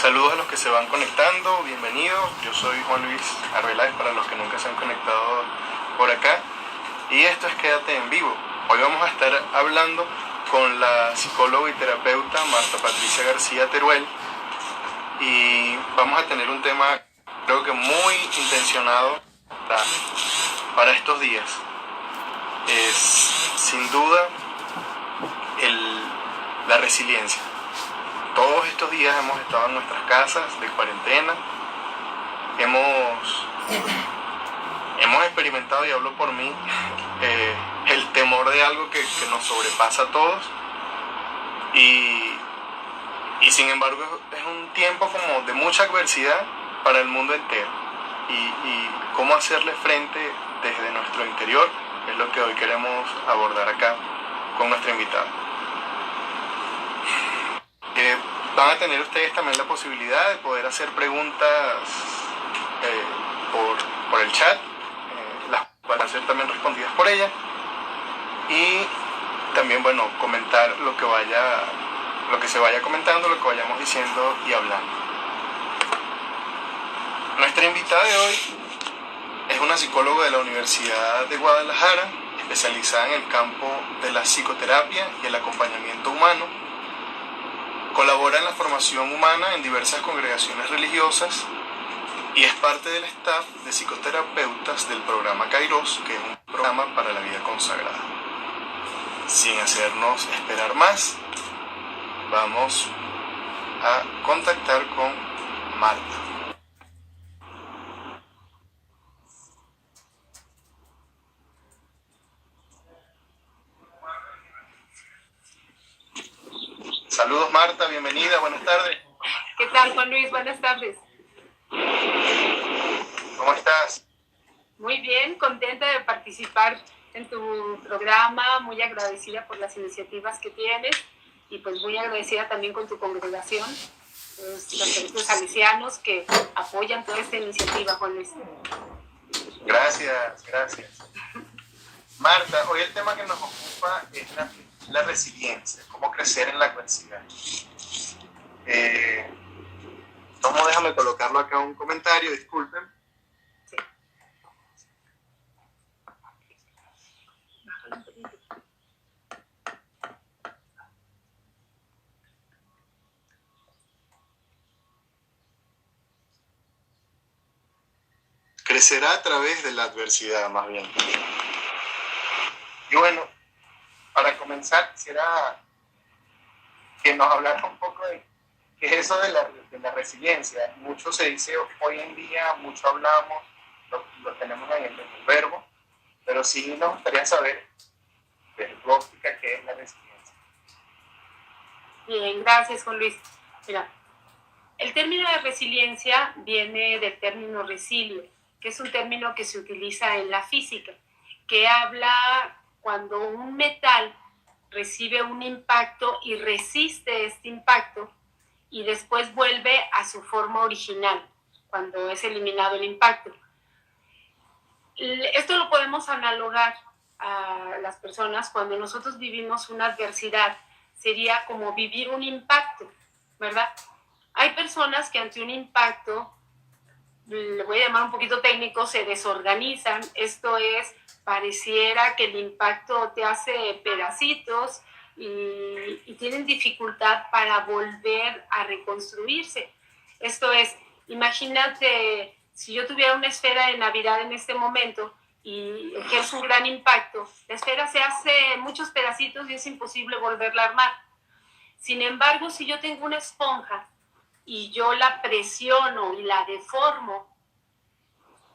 Saludos a los que se van conectando, bienvenidos. Yo soy Juan Luis Arbeláez, para los que nunca se han conectado por acá. Y esto es Quédate en Vivo. Hoy vamos a estar hablando con la psicóloga y terapeuta Marta Patricia García Teruel. Y vamos a tener un tema, creo que muy intencionado para estos días. Es sin duda la resiliencia. Todos estos días hemos estado en nuestras casas de cuarentena, hemos experimentado, y hablo por mí, el temor de algo que nos sobrepasa a todos, y sin embargo es un tiempo como de mucha adversidad para el mundo entero, y cómo hacerle frente desde nuestro interior es lo que hoy queremos abordar acá con nuestra invitada. Van a tener ustedes también la posibilidad de poder hacer preguntas por el chat, las van a ser también respondidas por ella, y también, bueno, comentar lo que se vaya comentando, lo que vayamos diciendo y hablando. Nuestra invitada de hoy es una psicóloga de la Universidad de Guadalajara, especializada en el campo de la psicoterapia y el acompañamiento humano. Colabora en la formación humana en diversas congregaciones religiosas y es parte del staff de psicoterapeutas del programa Kairos, que es un programa para la vida consagrada. Sin hacernos esperar más, vamos a contactar con Marta. Saludos, Marta, bienvenida, buenas tardes. ¿Qué tal, Juan Luis? Buenas tardes. ¿Cómo estás? Muy bien, contenta de participar en tu programa, muy agradecida por las iniciativas que tienes y pues muy agradecida también con tu congregación, los salesianos que apoyan toda esta iniciativa, Juan Luis. Gracias. Marta, hoy el tema que nos ocupa es la resiliencia, cómo crecer en la adversidad. Déjame colocarlo acá un comentario, disculpen. Sí. Crecerá a través de la adversidad, más bien. Y bueno, para comenzar, quisiera que nos hablara un poco de qué es eso de la resiliencia. Mucho se dice hoy en día, mucho hablamos, lo tenemos en el verbo, pero sí nos gustaría saber desde tu óptica qué es la resiliencia. Bien, gracias, Juan Luis. Mira, el término de resiliencia viene del término resilio, que es un término que se utiliza en la física, que habla cuando un metal recibe un impacto y resiste este impacto y después vuelve a su forma original cuando es eliminado el impacto. Esto lo podemos analogar a las personas cuando nosotros vivimos una adversidad. Sería como vivir un impacto, ¿verdad? Hay personas que ante un impacto, le voy a llamar un poquito técnico, se desorganizan. Esto es, pareciera que el impacto te hace pedacitos y tienen dificultad para volver a reconstruirse. Esto es, imagínate, si yo tuviera una esfera de Navidad en este momento y ejerce un gran impacto, la esfera se hace muchos pedacitos y es imposible volverla a armar. Sin embargo, si yo tengo una esponja y yo la presiono y la deformo,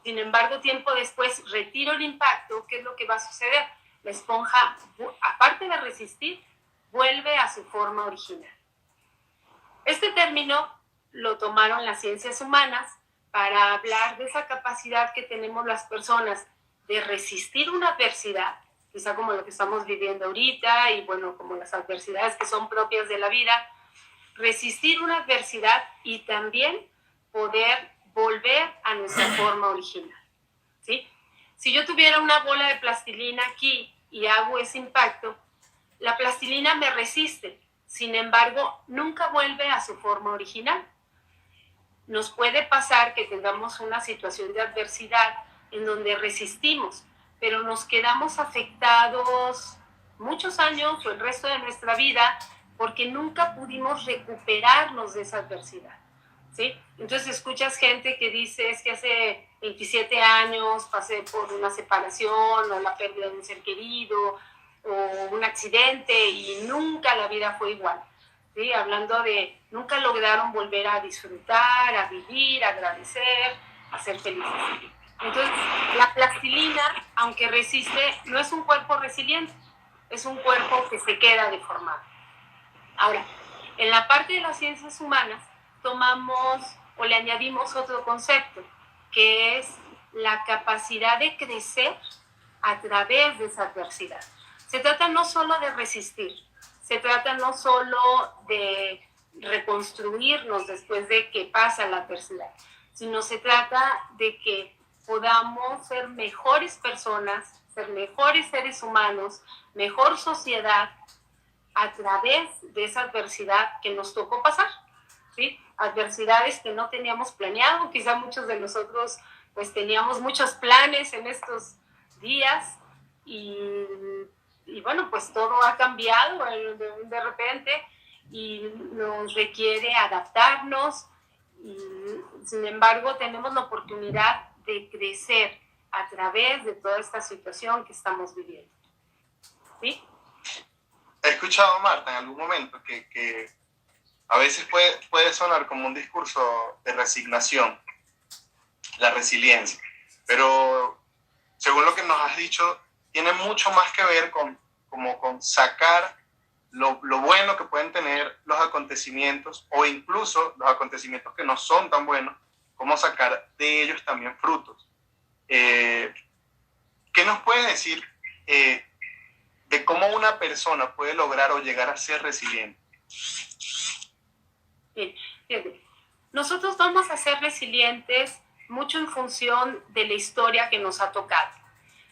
sin embargo, tiempo después retiro el impacto, ¿qué es lo que va a suceder? La esponja, aparte de resistir, vuelve a su forma original. Este término lo tomaron las ciencias humanas para hablar de esa capacidad que tenemos las personas de resistir una adversidad, quizá como lo que estamos viviendo ahorita y bueno, como las adversidades que son propias de la vida, resistir una adversidad y también poder volver a nuestra forma original, ¿sí? Si yo tuviera una bola de plastilina aquí y hago ese impacto, la plastilina me resiste, sin embargo, nunca vuelve a su forma original. nos puede pasar que tengamos una situación de adversidad en donde resistimos, pero nos quedamos afectados muchos años o el resto de nuestra vida porque nunca pudimos recuperarnos de esa adversidad, ¿sí? Entonces escuchas gente que dice, es que hace 27 años pasé por una separación o la pérdida de un ser querido o un accidente y nunca la vida fue igual, ¿sí? Hablando de nunca lograron volver a disfrutar, a vivir, a agradecer, a ser felices. Entonces, la plastilina, aunque resiste, no es un cuerpo resiliente, es un cuerpo que se queda deformado. Ahora, en la parte de las ciencias humanas, tomamos o le añadimos otro concepto, que es la capacidad de crecer a través de esa adversidad. Se trata no solo de resistir, se trata no solo de reconstruirnos después de que pasa la adversidad, sino se trata de que podamos ser mejores personas, ser mejores seres humanos, mejor sociedad a través de esa adversidad que nos tocó pasar, ¿sí? Adversidades que no teníamos planeado, quizá muchos de nosotros pues teníamos muchos planes en estos días y bueno, pues todo ha cambiado de repente y nos requiere adaptarnos y sin embargo tenemos la oportunidad de crecer a través de toda esta situación que estamos viviendo, ¿sí? He escuchado, Marta, en algún momento que a veces puede sonar como un discurso de resignación, la resiliencia, pero según lo que nos has dicho, tiene mucho más que ver con sacar lo bueno que pueden tener los acontecimientos o incluso los acontecimientos que no son tan buenos, cómo sacar de ellos también frutos. ¿Qué nos puedes decir de cómo una persona puede lograr o llegar a ser resiliente? Bien, fíjate, nosotros vamos a ser resilientes mucho en función de la historia que nos ha tocado.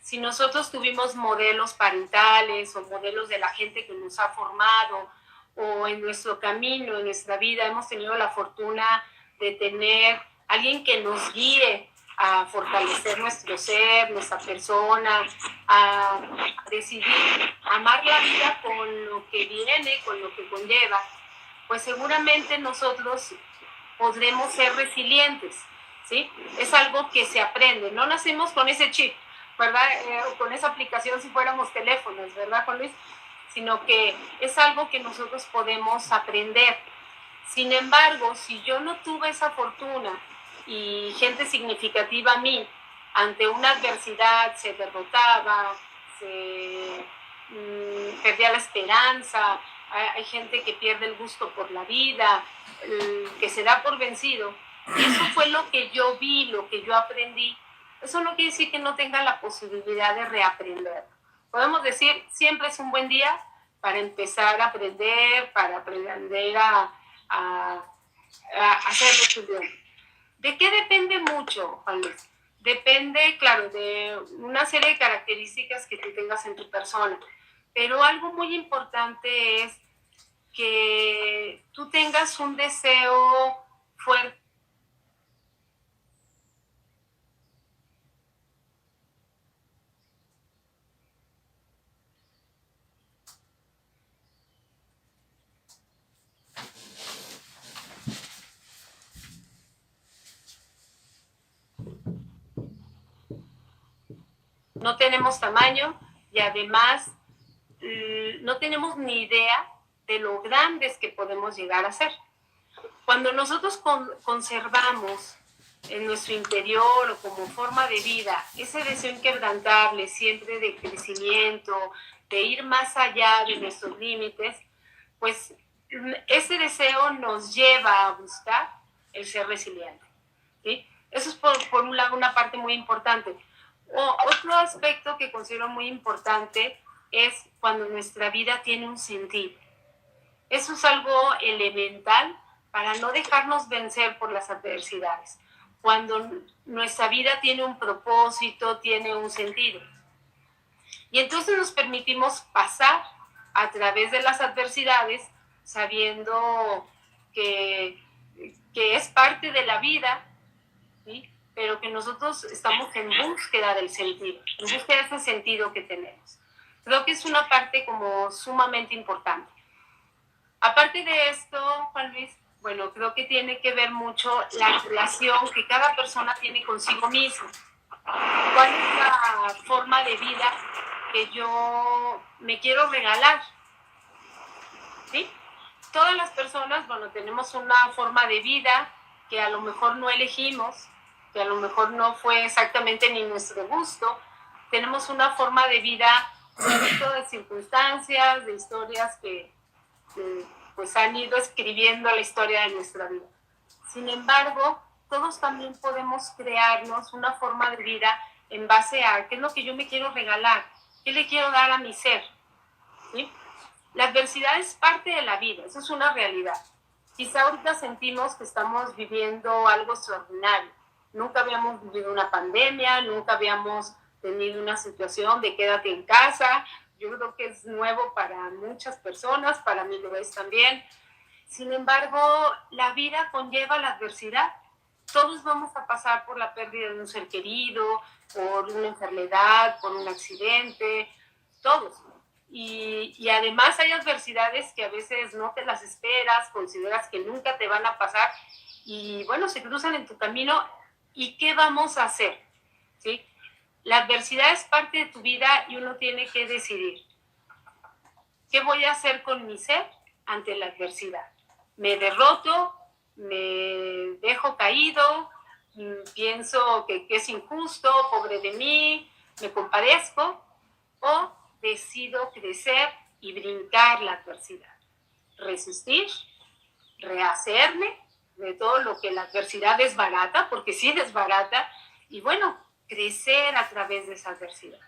Si nosotros tuvimos modelos parentales o modelos de la gente que nos ha formado o en nuestro camino, en nuestra vida, hemos tenido la fortuna de tener alguien que nos guíe a fortalecer nuestro ser, nuestra persona, a decidir amar la vida con lo que viene, con lo que conlleva, pues seguramente nosotros podremos ser resilientes, ¿sí? Es algo que se aprende, no nacemos con ese chip, ¿verdad? O con esa aplicación si fuéramos teléfonos, ¿verdad, Juan Luis? Sino que es algo que nosotros podemos aprender. Sin embargo, si yo no tuve esa fortuna y gente significativa a mí, ante una adversidad se derrotaba, se perdía la esperanza, hay gente que pierde el gusto por la vida, que se da por vencido. Eso fue lo que yo vi, lo que yo aprendí. Eso no quiere decir que no tenga la posibilidad de reaprender. Podemos decir, siempre es un buen día para empezar a aprender, para aprender a hacer resiliente. ¿De qué depende mucho, Juan Luis? Depende, claro, de una serie de características que tú tengas en tu persona. Pero algo muy importante es que tú tengas un deseo fuerte. No tenemos tamaño y además no tenemos ni idea de lo grandes que podemos llegar a ser. Cuando nosotros conservamos en nuestro interior o como forma de vida ese deseo inquebrantable, siempre de crecimiento, de ir más allá de nuestros límites, pues ese deseo nos lleva a buscar el ser resiliente, ¿sí? Eso es por un lado una parte muy importante. Otro aspecto que considero muy importante es cuando nuestra vida tiene un sentido. Eso es algo elemental para no dejarnos vencer por las adversidades. Cuando nuestra vida tiene un propósito, tiene un sentido. Y entonces nos permitimos pasar a través de las adversidades sabiendo que que es parte de la vida, ¿sí? Pero que nosotros estamos en búsqueda del sentido, en búsqueda de ese sentido que tenemos. Creo que es una parte como sumamente importante. Aparte de esto, Juan Luis, bueno, creo que tiene que ver mucho la relación que cada persona tiene consigo mismo. ¿Cuál es la forma de vida que yo me quiero regalar? ¿Sí? Todas las personas, bueno, tenemos una forma de vida que a lo mejor no elegimos, que a lo mejor no fue exactamente ni nuestro gusto. Tenemos una forma de vida producto de circunstancias, de historias que pues han ido escribiendo la historia de nuestra vida. Sin embargo, todos también podemos crearnos una forma de vida en base a qué es lo que yo me quiero regalar, qué le quiero dar a mi ser, ¿sí? La adversidad es parte de la vida, eso es una realidad. Quizá ahorita sentimos que estamos viviendo algo extraordinario. Nunca habíamos vivido una pandemia, nunca habíamos tenido una situación de quédate en casa. Yo creo que es nuevo para muchas personas, para mí lo es también. Sin embargo, la vida conlleva la adversidad. Todos vamos a pasar por la pérdida de un ser querido, por una enfermedad, por un accidente, todos. Y además hay adversidades que a veces no te las esperas, consideras que nunca te van a pasar y bueno, se cruzan en tu camino. ¿Y qué vamos a hacer? ¿Sí? La adversidad es parte de tu vida y uno tiene que decidir. ¿Qué voy a hacer con mi ser ante la adversidad? ¿Me derroto? ¿Me dejo caído? ¿Pienso que es injusto? ¿Pobre de mí? ¿Me compadezco? ¿O decido crecer y brincar la adversidad? Resistir, rehacerme de todo lo que la adversidad desbarata, porque sí desbarata, y bueno, crecer a través de esa adversidad.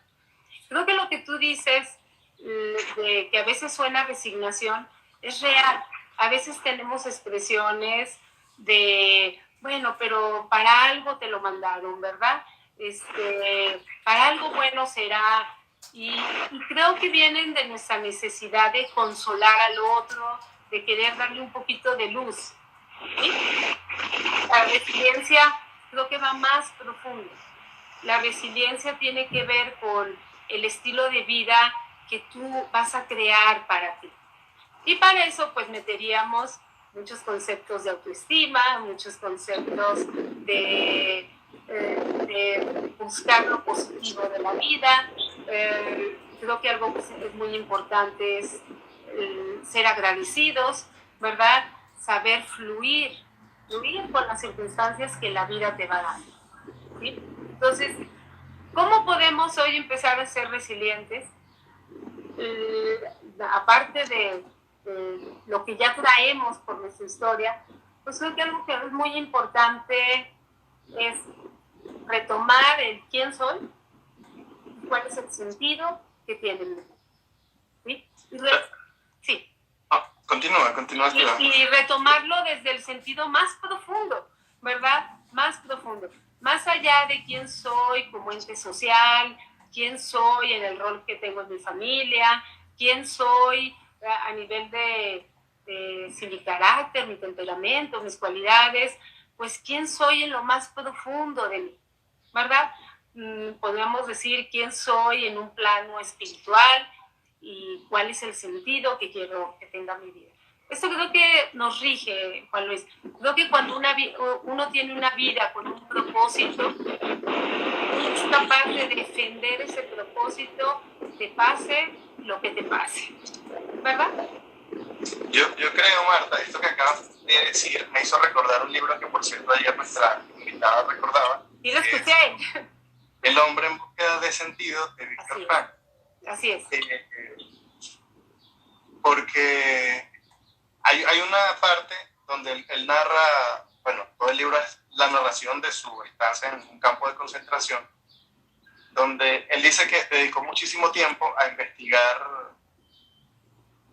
Creo que lo que tú dices, de que a veces suena resignación, es real. A veces tenemos expresiones de, bueno, pero para algo te lo mandaron, ¿verdad? Para algo bueno será. Y creo que vienen de nuestra necesidad de consolar al otro, de querer darle un poquito de luz, ¿sí? La resiliencia creo que va más profundo. La resiliencia tiene que ver con el estilo de vida que tú vas a crear para ti. Y para eso pues meteríamos muchos conceptos de autoestima, muchos conceptos de buscar lo positivo de la vida. Creo que algo que es muy importante es ser agradecidos, ¿verdad? Saber fluir con las circunstancias que la vida te va dando, ¿sí? Entonces, ¿cómo podemos hoy empezar a ser resilientes? Aparte de lo que ya traemos por nuestra historia, pues creo que algo que es muy importante es retomar el quién soy, cuál es el sentido que tiene mi vida. ¿Sí? Sí. Continúa. Y retomarlo desde el sentido más profundo, ¿verdad? Más profundo. Más allá de quién soy como ente social, quién soy en el rol que tengo en mi familia, quién soy a nivel de mi carácter, mi temperamento, mis cualidades, pues quién soy en lo más profundo de mí, ¿verdad? Podríamos decir quién soy en un plano espiritual y cuál es el sentido que quiero que tenga mi vida. Esto creo que nos rige, Juan Luis. Creo que cuando uno tiene una vida con un propósito, es capaz de defender ese propósito, te pase lo que te pase, ¿verdad? Yo creo, Marta, esto que acabas de decir me hizo recordar un libro que, por cierto, ayer nuestra invitada recordaba. Y lo escuché. El hombre en búsqueda de sentido, de Víctor Frank. Así es. Porque hay una parte donde él narra, bueno, todo el libro es la narración de su estancia en un campo de concentración, donde él dice que dedicó muchísimo tiempo a investigar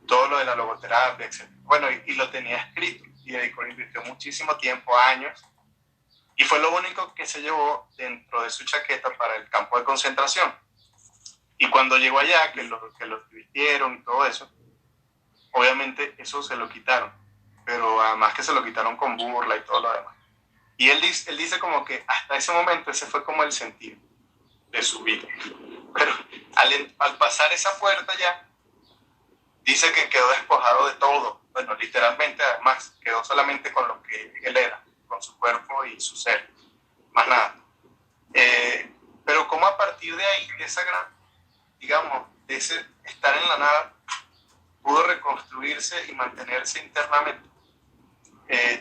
todo lo de la logoterapia, etc. Bueno, y lo tenía escrito, y invirtió muchísimo tiempo, años, y fue lo único que se llevó dentro de su chaqueta para el campo de concentración. Y cuando llegó allá, que lo vistieron y todo eso, obviamente eso se lo quitaron. pero además que se lo quitaron con burla y todo lo demás. Y él dice como que hasta ese momento ese fue como el sentido de su vida. Pero al pasar esa puerta ya, dice que quedó despojado de todo. Bueno, literalmente, además, quedó solamente con lo que él era, con su cuerpo y su ser, más nada. Pero como a partir de ahí, de esa gran, digamos, de ese estar en la nada, pudo reconstruirse y mantenerse internamente.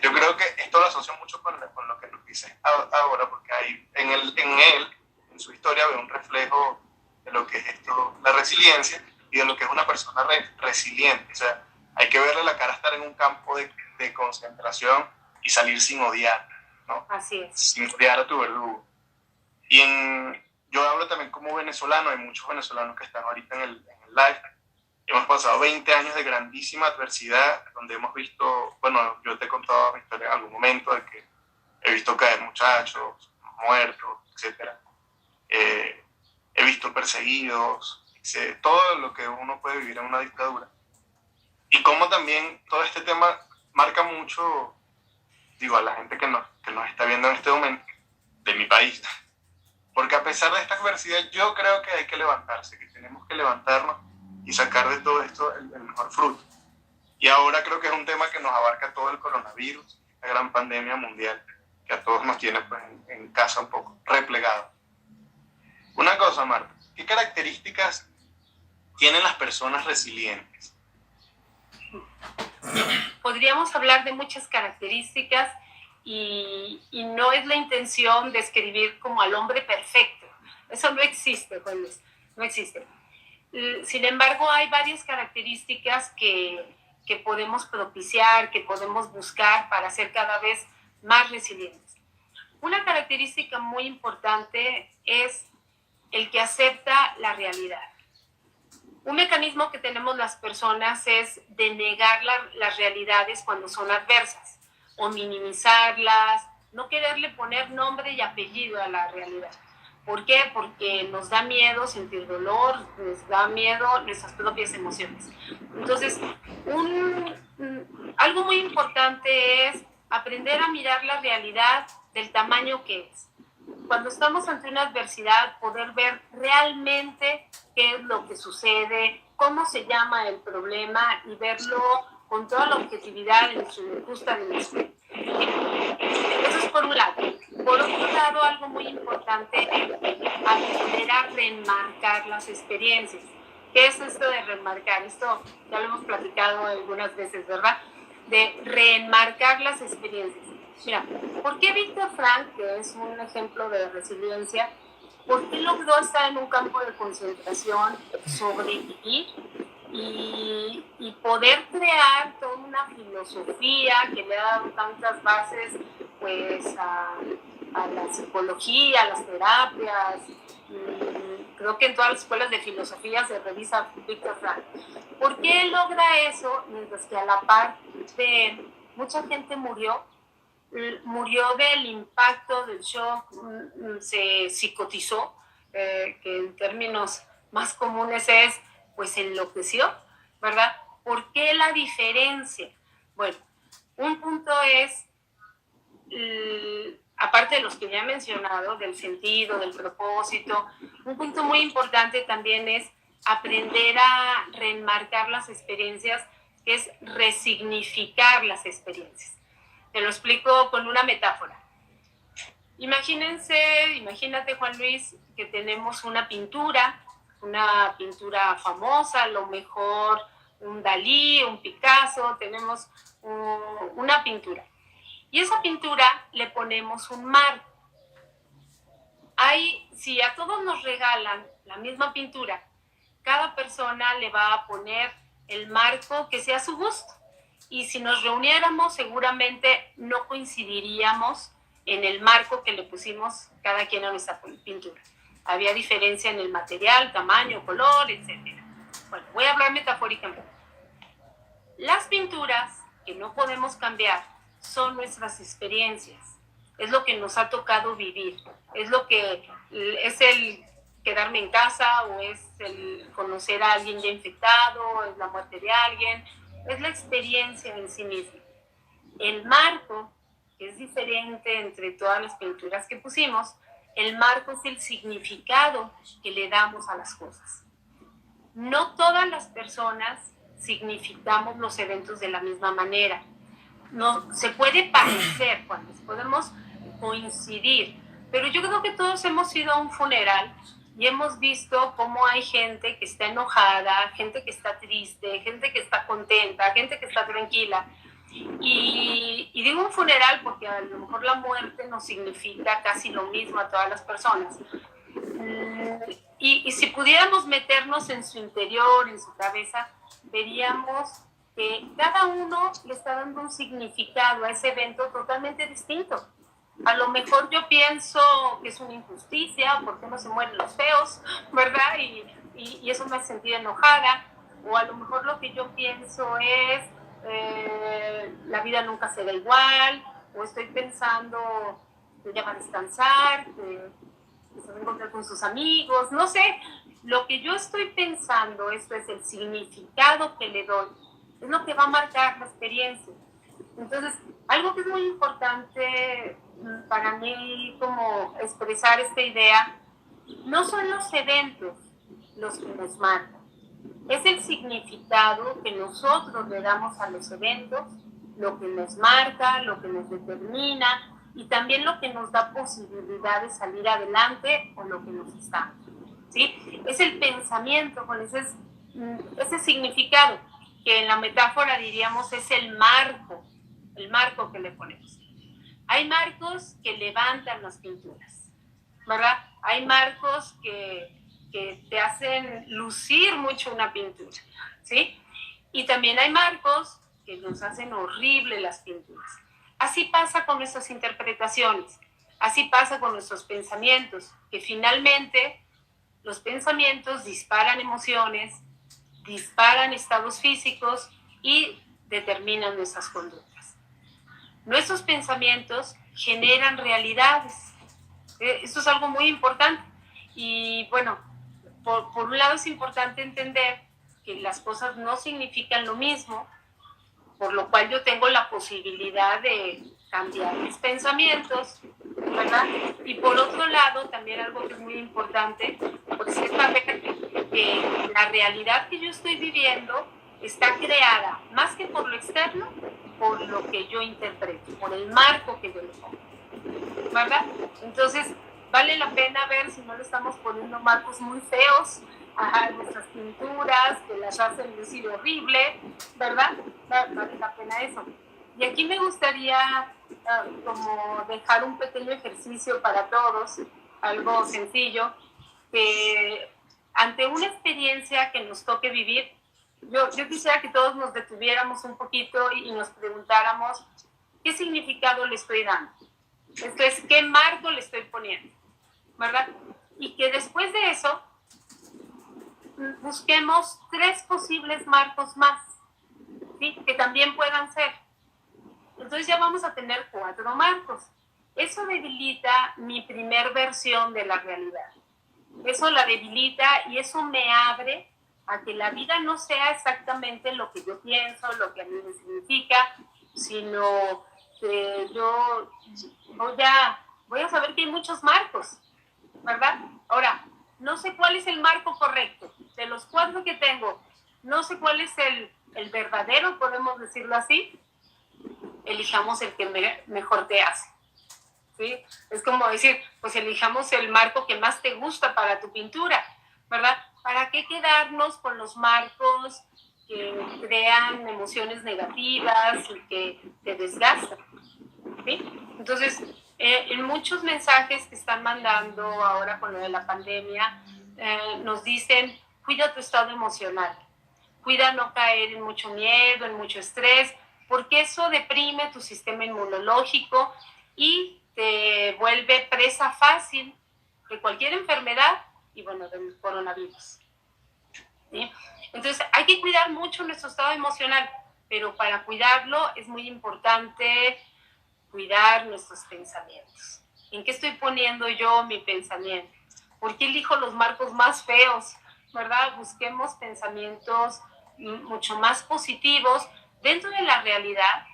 Yo creo que esto lo asocio mucho con lo que nos dices ahora, porque hay en él, en su historia, veo un reflejo de lo que es esto, la resiliencia, y de lo que es una persona resiliente. O sea, hay que verle la cara estar en un campo de concentración y salir sin odiar, ¿no? Así es. Sin odiar a tu verdugo. Yo hablo también como venezolano, hay muchos venezolanos que están ahorita en el live. Hemos pasado 20 años de grandísima adversidad, donde hemos visto, bueno, yo te he contado mi historia en algún momento, de que he visto caer muchachos, muertos, etc. He visto perseguidos, todo lo que uno puede vivir en una dictadura. Y como también todo este tema marca mucho, digo, a la gente que nos está viendo en este momento, de mi país. Porque a pesar de esta adversidad, yo creo que hay que levantarse, que tenemos que levantarnos y sacar de todo esto el mejor fruto. Y ahora creo que es un tema que nos abarca todo el coronavirus, la gran pandemia mundial, que a todos nos tiene pues, en casa un poco replegados. Una cosa, Marta, ¿qué características tienen las personas resilientes? Podríamos hablar de muchas características y no es la intención describir como al hombre perfecto. Eso no existe, Juan Luis, no existe. Sin embargo, hay varias características que podemos propiciar, que podemos buscar para ser cada vez más resilientes. Una característica muy importante es el que acepta la realidad. Un mecanismo que tenemos las personas es de negar las realidades cuando son adversas o minimizarlas, no quererle poner nombre y apellido a la realidad. ¿Por qué? Porque nos da miedo sentir dolor, nos da miedo nuestras propias emociones. Entonces, algo muy importante es aprender a mirar la realidad del tamaño que es. Cuando estamos ante una adversidad, poder ver realmente qué es lo que sucede, cómo se llama el problema y verlo con toda la objetividad en su justa dimensión. Eso es por un lado. Por otro lado, algo muy importante es aprender a remarcar las experiencias. ¿Qué es esto de remarcar? Esto ya lo hemos platicado algunas veces, ¿verdad? De remarcar las experiencias. Mira, ¿por qué Víctor Frank, que es un ejemplo de resiliencia, por qué logró estar en un campo de concentración, sobrevivir y poder crear toda una filosofía que le ha dado tantas bases pues, a la psicología, a las terapias? Creo que en todas las escuelas de filosofía se revisa Víctor Frank. ¿Por qué logra eso mientras que a la par de él mucha gente murió del impacto del shock, se psicotizó, que en términos más comunes es, pues enloqueció, ¿verdad? ¿Por qué la diferencia? Bueno, un punto es, aparte de los que ya he mencionado, del sentido, del propósito, un punto muy importante también es aprender a reenmarcar las experiencias, que es resignificar las experiencias. Te lo explico con una metáfora. Imagínate, Juan Luis, que tenemos una pintura famosa, a lo mejor un Dalí, un Picasso, tenemos una pintura. Y esa pintura le ponemos un mar. Si a todos nos regalan la misma pintura, cada persona le va a poner el marco que sea a su gusto. Y si nos reuniéramos, seguramente no coincidiríamos en el marco que le pusimos cada quien a nuestra pintura. Había diferencia en el material, tamaño, color, etc. Bueno, voy a hablar metafóricamente. Las pinturas que no podemos cambiar son nuestras experiencias. Es lo que nos ha tocado vivir. Es el quedarme en casa, o es el conocer a alguien ya infectado, es la muerte de alguien. Es la experiencia en sí misma. El marco, que es diferente entre todas las pinturas que pusimos, el marco es el significado que le damos a las cosas. No todas las personas significamos los eventos de la misma manera. No, se puede parecer, cuando podemos coincidir, pero yo creo que todos hemos ido a un funeral y hemos visto cómo hay gente que está enojada, gente que está triste, gente que está contenta, gente que está tranquila. Y digo un funeral porque a lo mejor la muerte nos significa casi lo mismo a todas las personas. Y si pudiéramos meternos en su interior, en su cabeza, veríamos que cada uno le está dando un significado a ese evento totalmente distinto. A lo mejor yo pienso que es una injusticia, porque no se mueren los feos, ¿verdad? Y eso me hace sentir enojada. O a lo mejor lo que yo pienso es la vida nunca será igual, o estoy pensando que ella va a descansar, que se va a encontrar con sus amigos, no sé. Lo que yo estoy pensando, esto es el significado que le doy, es lo que va a marcar la experiencia. Entonces, algo que es muy importante para mí como expresar esta idea, no son los eventos los que nos marcan, es el significado que nosotros le damos a los eventos, lo que nos marca, lo que nos determina y también lo que nos da posibilidad de salir adelante o lo que nos está. ¿Sí? Es el pensamiento con ese significado, que en la metáfora diríamos es el marco que le ponemos. Hay marcos que levantan las pinturas, ¿verdad? Hay marcos que te hacen lucir mucho una pintura, ¿sí? Y también hay marcos que nos hacen horrible las pinturas. Así pasa con nuestras interpretaciones, así pasa con nuestros pensamientos, que finalmente los pensamientos disparan emociones, disparan estados físicos y determinan nuestras conductas. Nuestros pensamientos generan realidades. Esto es algo muy importante. Y bueno, por un lado es importante entender que las cosas no significan lo mismo, por lo cual yo tengo la posibilidad de cambiar mis pensamientos, ¿verdad? Y por otro lado, también algo que es muy importante, pues es saber que la realidad que yo estoy viviendo está creada, más que por lo externo, por lo que yo interpreto, por el marco que yo le pongo, ¿verdad? Entonces, vale la pena ver si no le estamos poniendo marcos muy feos a nuestras pinturas, que las hacen lucir horrible, ¿verdad? Vale la pena eso. Y aquí me gustaría como dejar un pequeño ejercicio para todos, algo sencillo, que ante una experiencia que nos toque vivir, yo quisiera que todos nos detuviéramos un poquito y nos preguntáramos qué significado le estoy dando. Esto es, ¿qué marco le estoy poniendo? ¿Verdad? Y que después de eso busquemos 3 posibles marcos más, ¿sí? Que también puedan ser. Entonces ya vamos a tener 4 marcos. Eso debilita mi primer versión de la realidad. Eso la debilita y eso me abre a que la vida no sea exactamente lo que yo pienso, lo que a mí me significa, sino que yo voy a saber que hay muchos marcos, ¿verdad? Ahora, no sé cuál es el marco correcto. De los 4 que tengo, no sé cuál es el verdadero, podemos decirlo así. Elijamos el que mejor te hace, ¿sí? Es como decir, pues elijamos el marco que más te gusta para tu pintura, ¿verdad? ¿Para qué quedarnos con los marcos que crean emociones negativas y que te desgastan? ¿Sí? Entonces, en muchos mensajes que están mandando ahora con lo de la pandemia, nos dicen, cuida tu estado emocional, cuida no caer en mucho miedo, en mucho estrés, porque eso deprime tu sistema inmunológico y te vuelve presa fácil de cualquier enfermedad y, bueno, del coronavirus, ¿sí? Entonces, hay que cuidar mucho nuestro estado emocional, pero para cuidarlo es muy importante cuidar nuestros pensamientos. ¿En qué estoy poniendo yo mi pensamiento? ¿Por qué elijo los marcos más feos? ¿Verdad? Busquemos pensamientos mucho más positivos dentro de la realidad,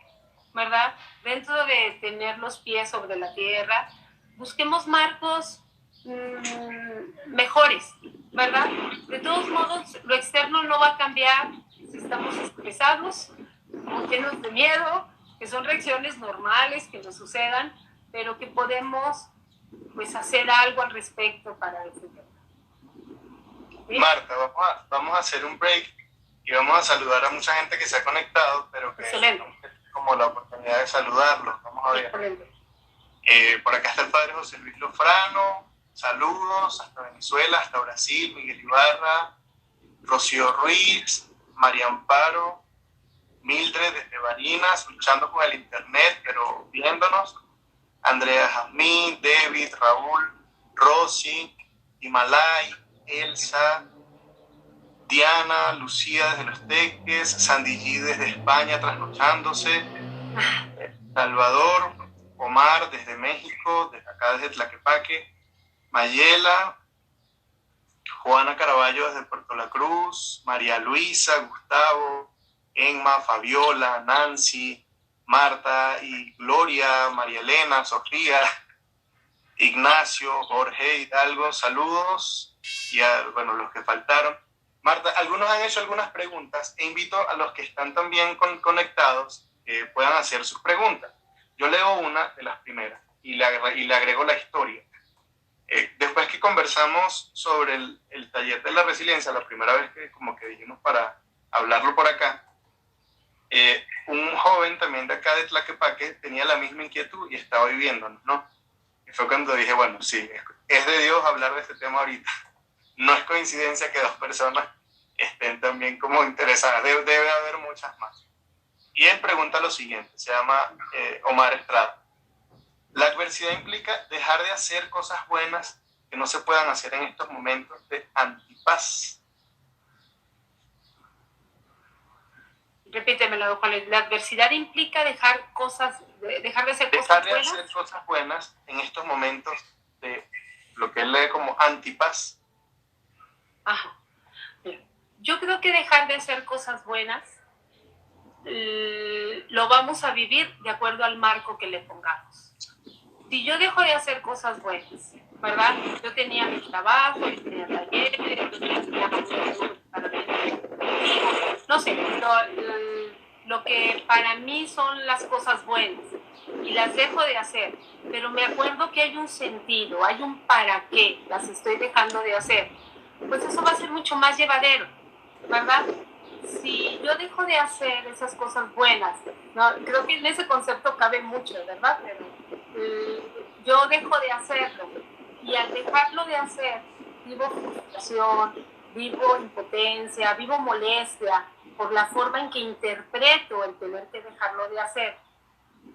¿verdad? Dentro de tener los pies sobre la tierra, busquemos marcos mejores, ¿verdad? De todos modos, lo externo no va a cambiar si estamos estresados, llenos de miedo, que son reacciones normales que nos sucedan, pero que podemos pues hacer algo al respecto para el futuro. ¿Sí? Marta, vamos a hacer un break y vamos a saludar a mucha gente que se ha conectado, pero que como la oportunidad de saludarlos. Vamos a ver. Por acá está el padre José Luis Lofrano, saludos hasta Venezuela, hasta Brasil, Miguel Ibarra, Rocío Ruiz, María Amparo, Mildred desde Barinas, luchando con el internet, pero viéndonos, Andrea Jazmín, David, Raúl, Rosy, Himalay, Elsa, Diana, Lucía desde Los Teques, Sandy G desde España trasnochándose, Salvador, Omar desde México, desde acá desde Tlaquepaque, Mayela, Juana Caraballo desde Puerto La Cruz, María Luisa, Gustavo, Emma, Fabiola, Nancy, Marta y Gloria, María Elena, Sofía, Ignacio, Jorge, Hidalgo, saludos y a los que faltaron. Marta, algunos han hecho algunas preguntas e invito a los que están también conectados que puedan hacer sus preguntas. Yo leo una de las primeras y le agrego la historia. Después que conversamos sobre el taller de la resiliencia, la primera vez que como que dijimos para hablarlo por acá, un joven también de acá de Tlaquepaque tenía la misma inquietud y estaba viviéndonos, ¿no? Y fue cuando dije, bueno, sí, es de Dios hablar de este tema ahorita. No es coincidencia que dos personas estén también como interesadas, debe haber muchas más. Y él pregunta lo siguiente, se llama Omar Estrada. ¿La adversidad implica dejar de hacer cosas buenas que no se puedan hacer en estos momentos de antipaz? Repítemelo, Juan. ¿La adversidad implica dejar de hacer cosas buenas? Dejar de hacer cosas buenas en estos momentos de lo que él lee como antipaz. Ajá. Yo creo que dejar de hacer cosas buenas lo vamos a vivir de acuerdo al marco que le pongamos. Si yo dejo de hacer cosas buenas, ¿verdad? Yo tenía mi trabajo, yo tenía talleres, yo tenía no sé, lo que para mí son las cosas buenas y las dejo de hacer, pero me acuerdo que hay un sentido, hay un para qué las estoy dejando de hacer, pues eso va a ser mucho más llevadero, ¿verdad? Si yo dejo de hacer esas cosas buenas, ¿no? Creo que en ese concepto cabe mucho, ¿verdad? Pero yo dejo de hacerlo y al dejarlo de hacer vivo frustración, vivo impotencia, vivo molestia por la forma en que interpreto el tener que dejarlo de hacer,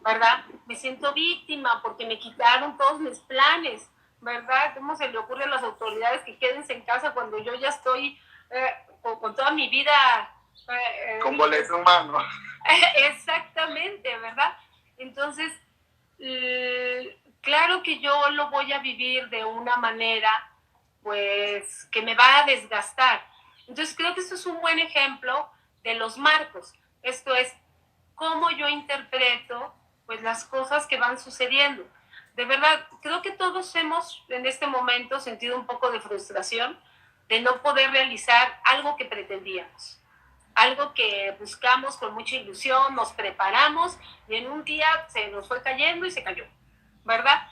¿verdad? Me siento víctima porque me quitaron todos mis planes, ¿verdad? ¿Cómo se le ocurre a las autoridades que quédense en casa cuando yo ya estoy con toda mi vida con boleto en mano? Exactamente, ¿verdad? Entonces, claro que yo lo voy a vivir de una manera, pues, que me va a desgastar. Entonces, creo que esto es un buen ejemplo de los marcos. Esto es cómo yo interpreto, pues, las cosas que van sucediendo. De verdad, creo que todos hemos en este momento sentido un poco de frustración de no poder realizar algo que pretendíamos, algo que buscamos con mucha ilusión, nos preparamos y en un día se nos fue cayendo y se cayó, ¿verdad?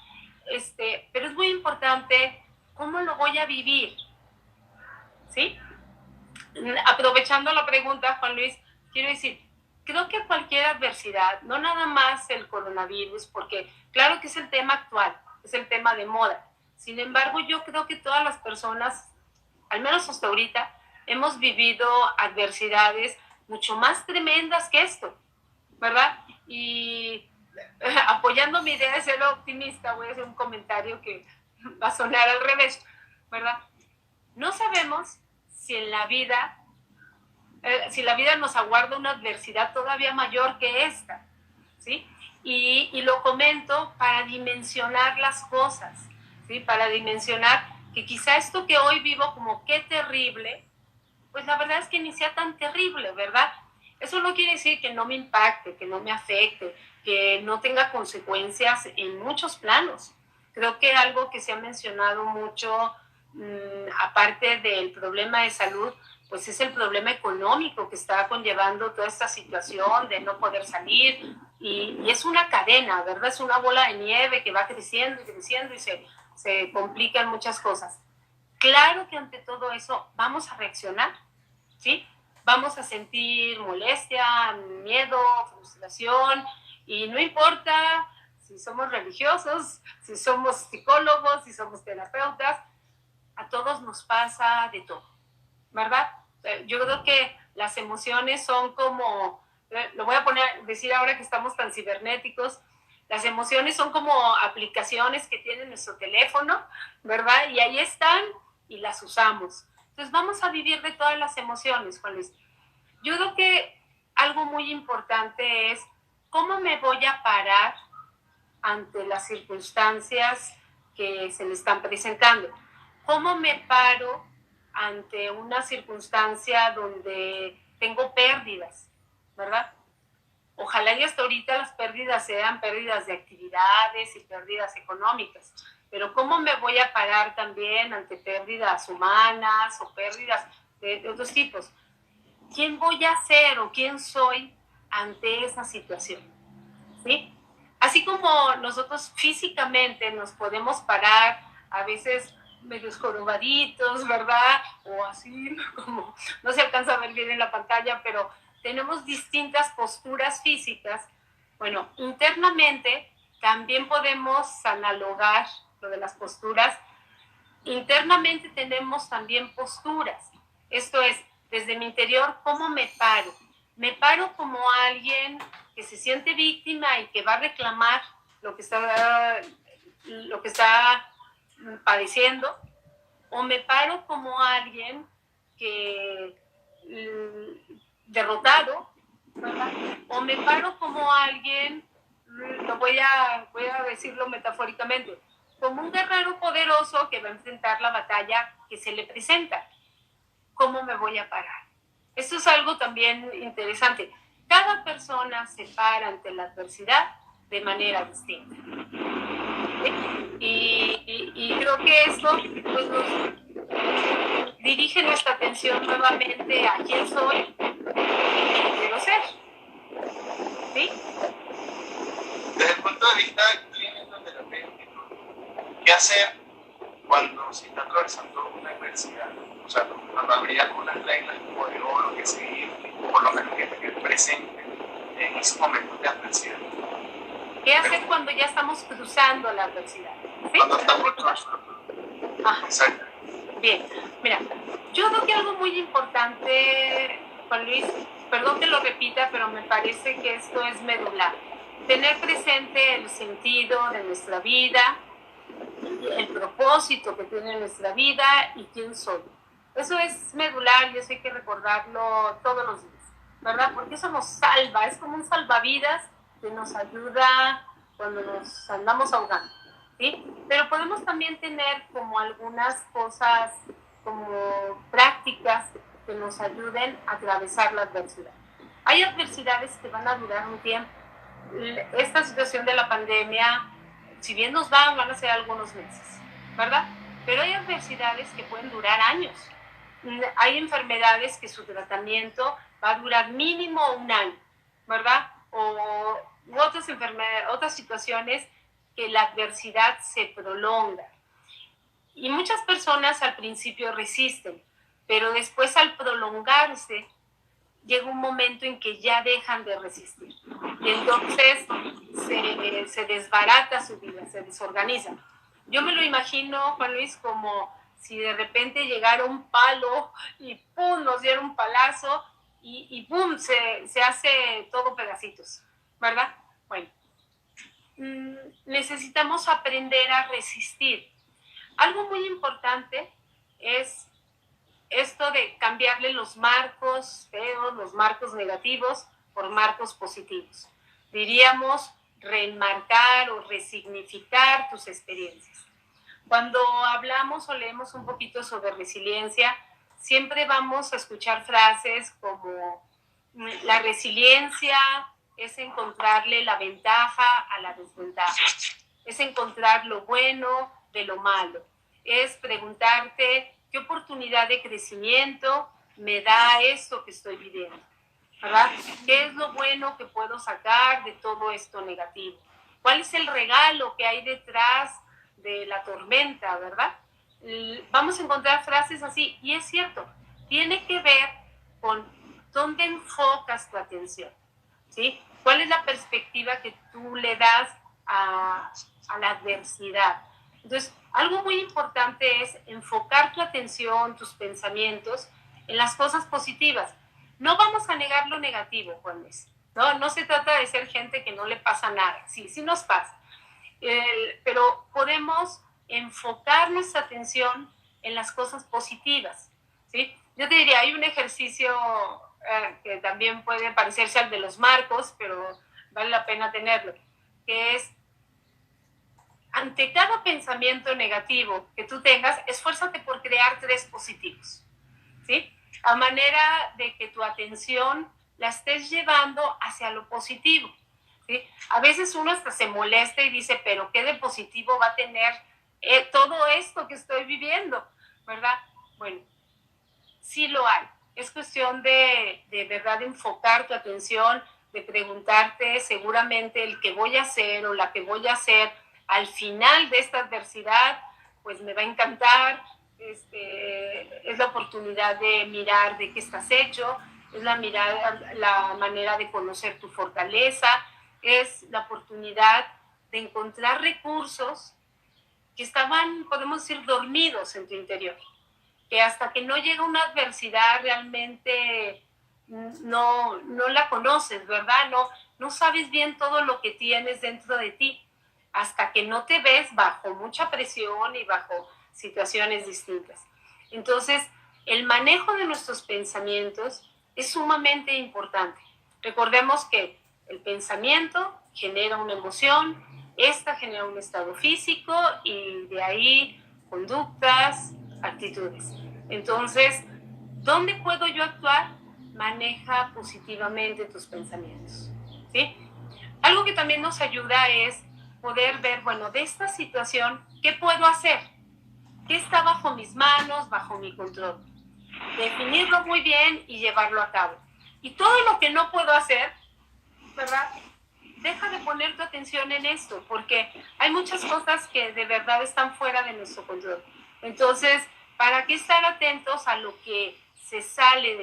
Pero es muy importante cómo lo voy a vivir, ¿sí? Aprovechando la pregunta, Juan Luis, quiero decir, creo que cualquier adversidad, no nada más el coronavirus, porque claro que es el tema actual, es el tema de moda. Sin embargo, yo creo que todas las personas, al menos hasta ahorita, hemos vivido adversidades mucho más tremendas que esto, ¿verdad? Y apoyando mi idea de ser optimista, voy a hacer un comentario que va a sonar al revés, ¿verdad? No sabemos si en la vida nos aguarda una adversidad todavía mayor que esta, ¿sí? Y lo comento para dimensionar las cosas, ¿sí? Para dimensionar que quizá esto que hoy vivo como qué terrible, pues la verdad es que ni sea tan terrible, ¿verdad? Eso no quiere decir que no me impacte, que no me afecte, que no tenga consecuencias en muchos planos. Creo que algo que se ha mencionado mucho, aparte del problema de salud, pues es el problema económico que está conllevando toda esta situación de no poder salir, y es una cadena, ¿verdad? Es una bola de nieve que va creciendo y creciendo y se complican muchas cosas. Claro que ante todo eso vamos a reaccionar, ¿sí? Vamos a sentir molestia, miedo, frustración, y no importa si somos religiosos, si somos psicólogos, si somos terapeutas, a todos nos pasa de todo, ¿verdad? Yo creo que las emociones son como, lo voy a decir ahora que estamos tan cibernéticos, las emociones son como aplicaciones que tiene nuestro teléfono, ¿verdad? Y ahí están y las usamos. Entonces vamos a vivir de todas las emociones, Juan Luis. Yo creo que algo muy importante es cómo me voy a parar ante las circunstancias que se me están presentando. ¿Cómo me paro ante una circunstancia donde tengo pérdidas, ¿verdad? Ojalá y hasta ahorita las pérdidas sean pérdidas de actividades y pérdidas económicas, pero ¿cómo me voy a parar también ante pérdidas humanas o pérdidas de otros tipos? ¿Quién voy a ser o quién soy ante esa situación? ¿Sí? Así como nosotros físicamente nos podemos parar a veces medio jorobaditos, ¿verdad? O así, como no se alcanza a ver bien en la pantalla, pero tenemos distintas posturas físicas. Bueno, internamente también podemos analogar lo de las posturas. Internamente tenemos también posturas. Esto es, desde mi interior, ¿cómo me paro? Me paro como alguien que se siente víctima y que va a reclamar lo que está padeciendo, o me paro como alguien que derrotado, ¿verdad? O me paro como alguien, voy a decirlo metafóricamente, como un guerrero poderoso que va a enfrentar la batalla que se le presenta. ¿Cómo me voy a parar? Esto es algo también interesante. Cada persona se para ante la adversidad de manera distinta. Y creo que esto pues, nos dirige nuestra atención nuevamente a quién soy y quién quiero ser. ¿Sí? Desde el punto de vista clínico terapéutico, ¿qué hacer cuando se está atravesando una adversidad? O sea, cuando habría algunas reglas o de oro que seguir, por lo menos que tener presente en esos momentos de adversidad. ¿Qué hacer cuando ya estamos cruzando la adversidad? ¿Sí? Cuando estamos cruzando. Exacto. Bien, mira, yo creo que algo muy importante, Juan Luis, perdón que lo repita, pero me parece que esto es medular. Tener presente el sentido de nuestra vida, el propósito que tiene nuestra vida y quién soy. Eso es medular y eso hay que recordarlo todos los días, ¿verdad? Porque eso nos salva, es como un salvavidas que nos ayuda cuando nos andamos ahogando, ¿sí? Pero podemos también tener como algunas cosas como prácticas que nos ayuden a atravesar la adversidad. Hay adversidades que van a durar un tiempo. Esta situación de la pandemia, si bien nos van a ser algunos meses, ¿verdad? Pero hay adversidades que pueden durar años. Hay enfermedades que su tratamiento va a durar mínimo un año, ¿verdad? O otras situaciones que la adversidad se prolonga. Y muchas personas al principio resisten, pero después al prolongarse, llega un momento en que ya dejan de resistir. Y entonces se desbarata su vida, se desorganiza. Yo me lo imagino, Juan Luis, como si de repente llegara un palo y ¡pum! Nos diera un palazo y ¡pum! Se hace todo pedacitos, ¿verdad? Bueno, necesitamos aprender a resistir. Algo muy importante es esto de cambiarle los marcos feos, los marcos negativos por marcos positivos. Diríamos reenmarcar o resignificar tus experiencias. Cuando hablamos o leemos un poquito sobre resiliencia, siempre vamos a escuchar frases como la resiliencia es encontrarle la ventaja a la desventaja, es encontrar lo bueno de lo malo, es preguntarte qué oportunidad de crecimiento me da esto que estoy viviendo, ¿verdad? ¿Qué es lo bueno que puedo sacar de todo esto negativo? ¿Cuál es el regalo que hay detrás de la tormenta, verdad? Vamos a encontrar frases así, y es cierto, tiene que ver con dónde enfocas tu atención, ¿sí? ¿Cuál es la perspectiva que tú le das a la adversidad? Entonces, algo muy importante es enfocar tu atención, tus pensamientos en las cosas positivas. No vamos a negar lo negativo, Juanes. No se trata de ser gente que no le pasa nada. Sí, sí nos pasa. Pero podemos enfocar nuestra atención en las cosas positivas, ¿sí? Yo te diría, hay un ejercicio que también puede parecerse al de los marcos, pero vale la pena tenerlo, que es, ante cada pensamiento negativo que tú tengas, esfuérzate por crear 3 positivos, ¿sí? A manera de que tu atención la estés llevando hacia lo positivo, ¿sí? A veces uno hasta se molesta y dice, pero ¿qué de positivo va a tener todo esto que estoy viviendo? ¿Verdad? Bueno, sí lo hay. Es cuestión de verdad enfocar tu atención, de preguntarte seguramente el que voy a hacer o la que voy a hacer al final de esta adversidad, pues me va a encantar. Es la oportunidad de mirar de qué estás hecho, es la manera de conocer tu fortaleza, es la oportunidad de encontrar recursos que estaban, podemos decir, dormidos en tu interior, que hasta que no llega una adversidad realmente no la conoces, ¿verdad? No sabes bien todo lo que tienes dentro de ti, hasta que no te ves bajo mucha presión y bajo situaciones distintas. Entonces, el manejo de nuestros pensamientos es sumamente importante. Recordemos que el pensamiento genera una emoción, esta genera un estado físico y de ahí conductas, actitudes. Entonces, ¿dónde puedo yo actuar? Maneja positivamente tus pensamientos, ¿sí? Algo que también nos ayuda es poder ver, bueno, de esta situación, ¿qué puedo hacer? ¿Qué está bajo mis manos, bajo mi control? Definirlo muy bien y llevarlo a cabo. Y todo lo que no puedo hacer, ¿verdad? Deja de poner tu atención en esto, porque hay muchas cosas que de verdad están fuera de nuestro control. Entonces, ¿para qué estar atentos a lo que se sale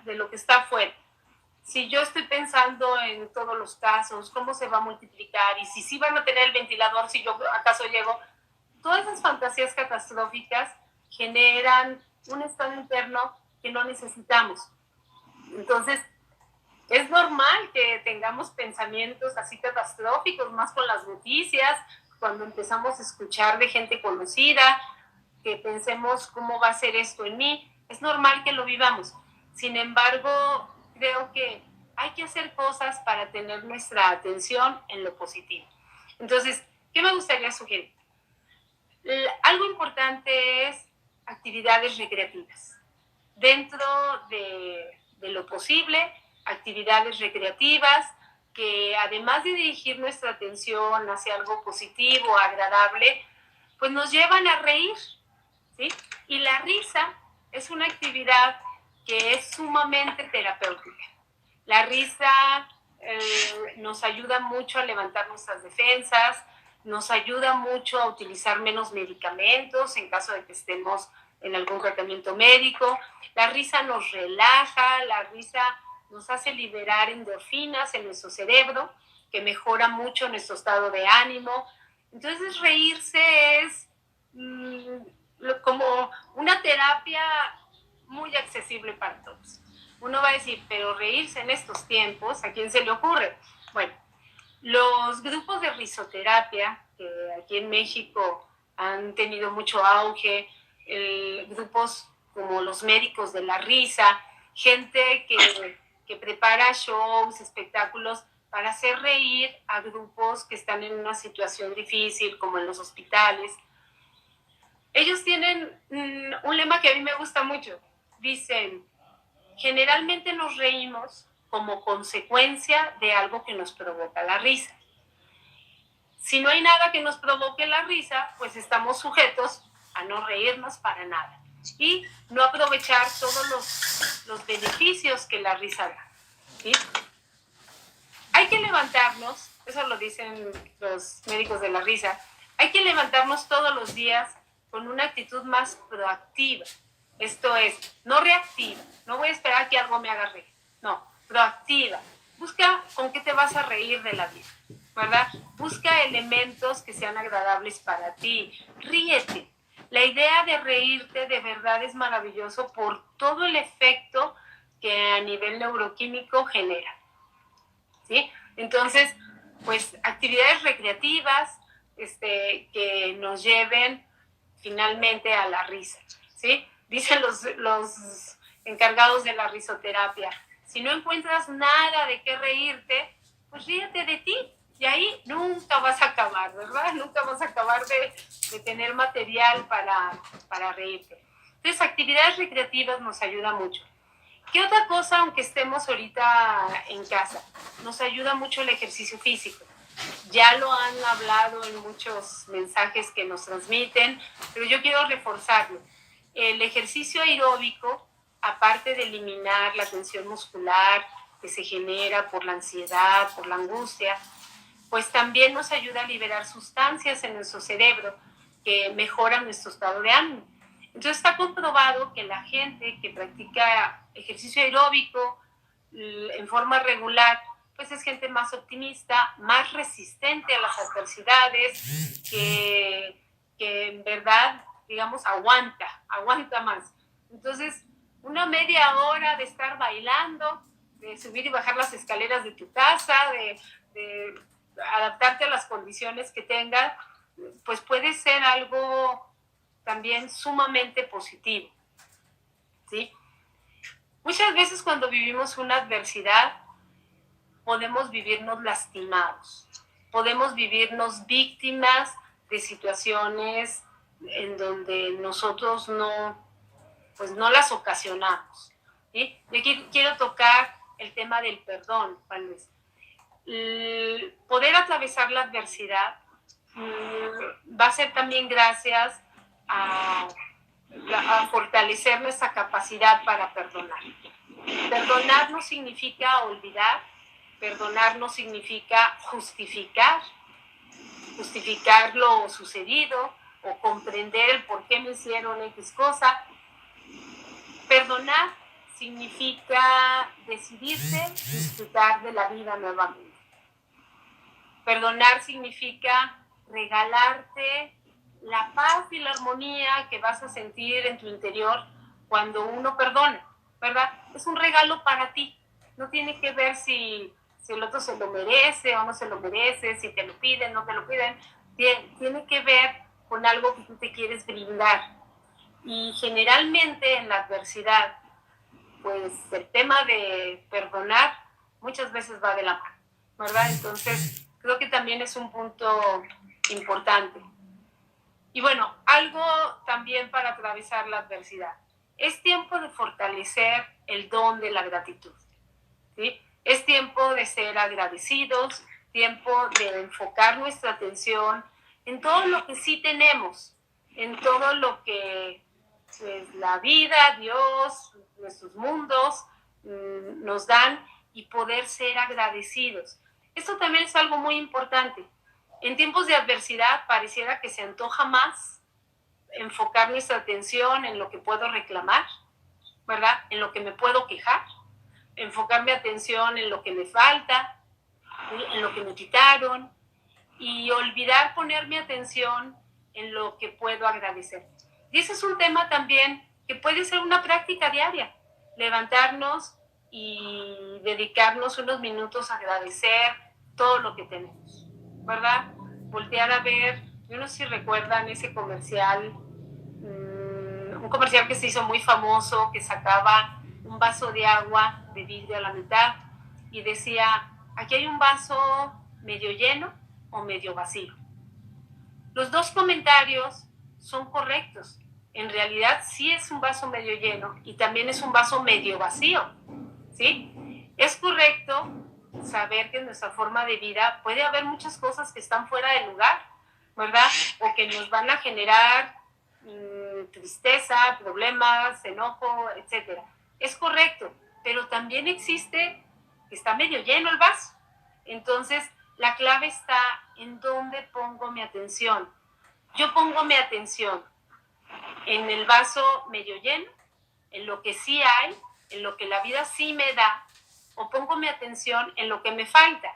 de lo que está fuera? Si yo estoy pensando en todos los casos, cómo se va a multiplicar y si sí van a tener el ventilador, si yo acaso llego, todas esas fantasías catastróficas generan un estado interno que no necesitamos. Entonces, es normal que tengamos pensamientos así catastróficos, más con las noticias, cuando empezamos a escuchar de gente conocida, que pensemos cómo va a ser esto en mí. Es normal que lo vivamos. Sin embargo, creo que hay que hacer cosas para tener nuestra atención en lo positivo. Entonces, ¿qué me gustaría sugerir? Algo importante es actividades recreativas. Dentro de lo posible, actividades recreativas que además de dirigir nuestra atención hacia algo positivo, agradable, pues nos llevan a reír, ¿sí? Y la risa es una actividad que es sumamente terapéutica. La risa nos ayuda mucho a levantar nuestras defensas, nos ayuda mucho a utilizar menos medicamentos en caso de que estemos en algún tratamiento médico. La risa nos relaja, la risa nos hace liberar endorfinas en nuestro cerebro, que mejora mucho nuestro estado de ánimo. Entonces, reírse es como una terapia muy accesible para todos. Uno va a decir, pero reírse en estos tiempos, ¿a quién se le ocurre? Bueno, los grupos de risoterapia, que aquí en México han tenido mucho auge, grupos como los médicos de la risa, gente que prepara shows, espectáculos para hacer reír a grupos que están en una situación difícil, como en los hospitales. Ellos tienen un lema que a mí me gusta mucho. Dicen, generalmente nos reímos como consecuencia de algo que nos provoca la risa. Si no hay nada que nos provoque la risa, pues estamos sujetos a no reírnos para nada y no aprovechar todos los beneficios que la risa da, ¿sí? Hay que levantarnos, eso lo dicen los médicos de la risa, hay que levantarnos todos los días con una actitud más proactiva. Esto es, no reactiva, no voy a esperar que algo me haga reír, no, proactiva. Busca con qué te vas a reír de la vida, ¿verdad? Busca elementos que sean agradables para ti, ríete. La idea de reírte de verdad es maravilloso por todo el efecto que a nivel neuroquímico genera, ¿sí? Entonces, pues actividades recreativas que nos lleven finalmente a la risa, ¿sí? Dicen los encargados de la risoterapia, si no encuentras nada de qué reírte, pues ríete de ti y ahí nunca vas a acabar, ¿verdad? Nunca vas a acabar de tener material para reírte. Entonces, actividades recreativas nos ayuda mucho. ¿Qué otra cosa, aunque estemos ahorita en casa? Nos ayuda mucho el ejercicio físico. Ya lo han hablado en muchos mensajes que nos transmiten, pero yo quiero reforzarlo. El ejercicio aeróbico, aparte de eliminar la tensión muscular que se genera por la ansiedad, por la angustia, pues también nos ayuda a liberar sustancias en nuestro cerebro que mejoran nuestro estado de ánimo. Entonces está comprobado que la gente que practica ejercicio aeróbico en forma regular, pues es gente más optimista, más resistente a las adversidades, que en verdad, digamos, aguanta más. Entonces, una media hora de estar bailando, de subir y bajar las escaleras de tu casa, de adaptarte a las condiciones que tengas, pues puede ser algo también sumamente positivo, ¿sí? Muchas veces cuando vivimos una adversidad, podemos vivirnos lastimados, podemos vivirnos víctimas de situaciones en donde nosotros no las ocasionamos, ¿sí? Yo quiero tocar el tema del perdón, Juan Luis. Poder atravesar la adversidad va a ser también gracias a fortalecer nuestra capacidad para perdonar. Perdonar no significa olvidar, perdonar no significa justificar lo sucedido o comprender el por qué me hicieron X cosa. Perdonar significa decidirse disfrutar de la vida nuevamente. Perdonar significa regalarte la paz y la armonía que vas a sentir en tu interior cuando uno perdona, ¿verdad? Es un regalo para ti. No tiene que ver si el otro se lo merece o no se lo merece, si te lo piden, no te lo piden. Tiene que ver con algo que tú te quieres brindar. Y generalmente en la adversidad, pues el tema de perdonar muchas veces va de la mano, ¿verdad? Entonces, creo que también es un punto importante. Y bueno, algo también para atravesar la adversidad. Es tiempo de fortalecer el don de la gratitud, ¿sí? Es tiempo de ser agradecidos, tiempo de enfocar nuestra atención en todo lo que sí tenemos, en todo lo que pues, la vida, Dios, nuestros mundos nos dan y poder ser agradecidos. Esto también es algo muy importante. En tiempos de adversidad pareciera que se antoja más enfocar nuestra atención en lo que puedo reclamar, ¿verdad? En lo que me puedo quejar, enfocar mi atención en lo que me falta, en lo que me quitaron y olvidar poner mi atención en lo que puedo agradecer. Y ese es un tema también que puede ser una práctica diaria, levantarnos y dedicarnos unos minutos a agradecer todo lo que tenemos, ¿verdad? Voltear a ver, yo no sé si recuerdan ese comercial, un comercial que se hizo muy famoso, que sacaba un vaso de agua de vidrio a la mitad y decía, aquí hay un vaso medio lleno o medio vacío. Los dos comentarios son correctos. En realidad sí es un vaso medio lleno y también es un vaso medio vacío, ¿sí? Es correcto saber que en nuestra forma de vida puede haber muchas cosas que están fuera de lugar, ¿verdad? O que nos van a generar tristeza, problemas, enojo, etc. Es correcto, pero también existe que está medio lleno el vaso. Entonces, la clave está en dónde pongo mi atención. Yo pongo mi atención en el vaso medio lleno, en lo que sí hay, en lo que la vida sí me da, o pongo mi atención en lo que me falta,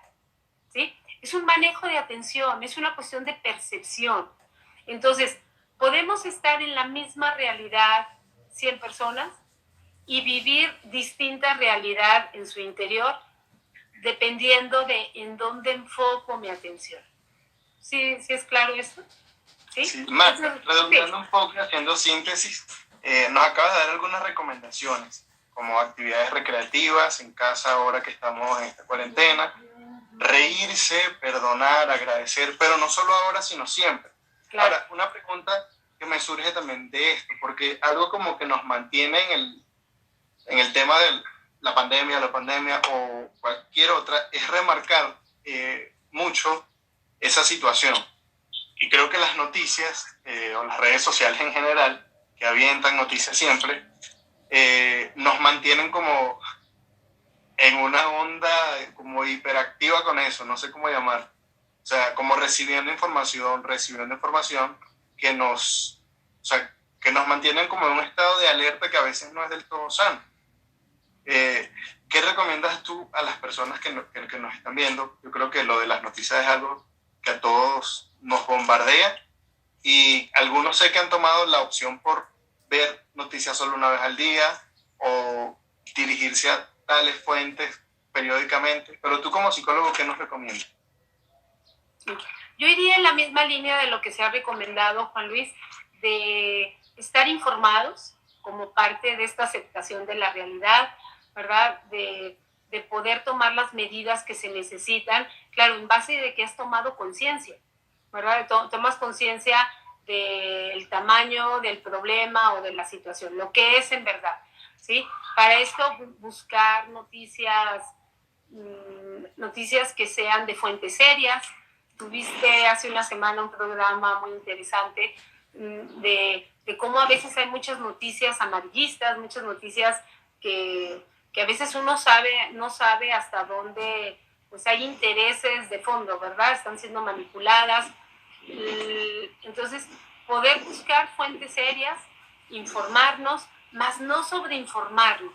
¿sí? Es un manejo de atención, es una cuestión de percepción. Entonces, podemos estar en la misma realidad 100 personas y vivir distinta realidad en su interior, dependiendo de en dónde enfoco mi atención. ¿Sí, sí es claro esto? Sí, sí. Mar, redondeando un poco y haciendo síntesis, nos acabas de dar algunas recomendaciones, como actividades recreativas en casa ahora que estamos en esta cuarentena, reírse, perdonar, agradecer, pero no solo ahora, sino siempre. Claro. Ahora, una pregunta que me surge también de esto, porque algo como que nos mantiene en el tema de la pandemia o cualquier otra, es remarcar mucho esa situación. Y creo que las noticias o las redes sociales en general, que avientan noticias siempre, nos mantienen como en una onda como hiperactiva con eso, no sé cómo llamar. O sea, como recibiendo información que que nos mantienen como en un estado de alerta que a veces no es del todo sano. ¿Qué recomiendas tú a las personas que nos están viendo? Yo creo que lo de las noticias es algo que a todos nos bombardea y algunos sé que han tomado la opción por ver noticias solo una vez al día o dirigirse a tales fuentes periódicamente, pero tú como psicólogo, ¿qué nos recomiendas? Yo iría en la misma línea de lo que se ha recomendado, Juan Luis, de estar informados como parte de esta aceptación de la realidad, ¿verdad? De poder tomar las medidas que se necesitan, claro, en base de que has tomado conciencia, ¿verdad? Tomas conciencia del tamaño del problema o de la situación, lo que es en verdad, ¿sí? Para esto buscar noticias que sean de fuentes serias. Tuviste hace una semana un programa muy interesante de cómo a veces hay muchas noticias amarillistas, muchas noticias que a veces uno no sabe hasta dónde pues hay intereses de fondo, ¿verdad? Están siendo manipuladas. Entonces, poder buscar fuentes serias, informarnos, más no sobreinformarnos.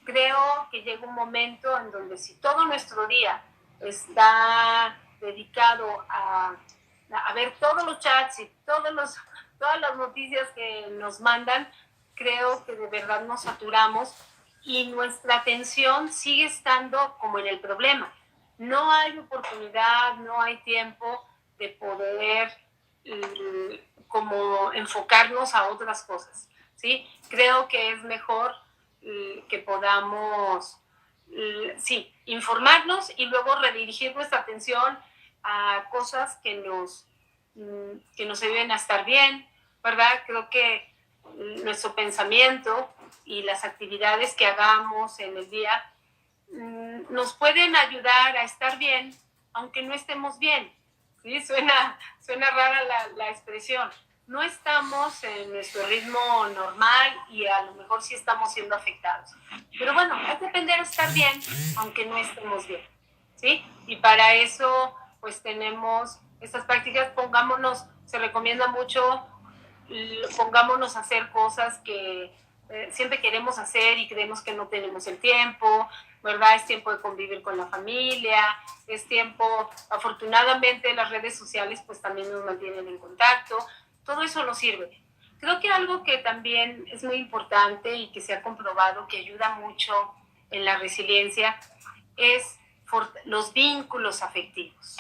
Creo que llega un momento en donde si todo nuestro día está dedicado a ver todos los chats y todas las noticias que nos mandan, creo que de verdad nos saturamos y nuestra atención sigue estando como en el problema. No hay oportunidad, no hay tiempo de poder como enfocarnos a otras cosas, ¿sí? Creo que es mejor que podamos, sí, informarnos y luego redirigir nuestra atención a cosas que nos ayuden a estar bien, ¿verdad? Creo que nuestro pensamiento y las actividades que hagamos en el día nos pueden ayudar a estar bien, aunque no estemos bien. ¿Sí? Suena rara la expresión. No estamos en nuestro ritmo normal y a lo mejor sí estamos siendo afectados. Pero bueno, hay que aprender a estar bien, aunque no estemos bien, ¿sí? Y para eso, pues tenemos estas prácticas, se recomienda mucho, pongámonos a hacer cosas que siempre queremos hacer y creemos que no tenemos el tiempo, ¿verdad? Es tiempo de convivir con la familia, es tiempo, afortunadamente las redes sociales pues también nos mantienen en contacto, todo eso nos sirve. Creo que algo que también es muy importante y que se ha comprobado que ayuda mucho en la resiliencia es los vínculos afectivos,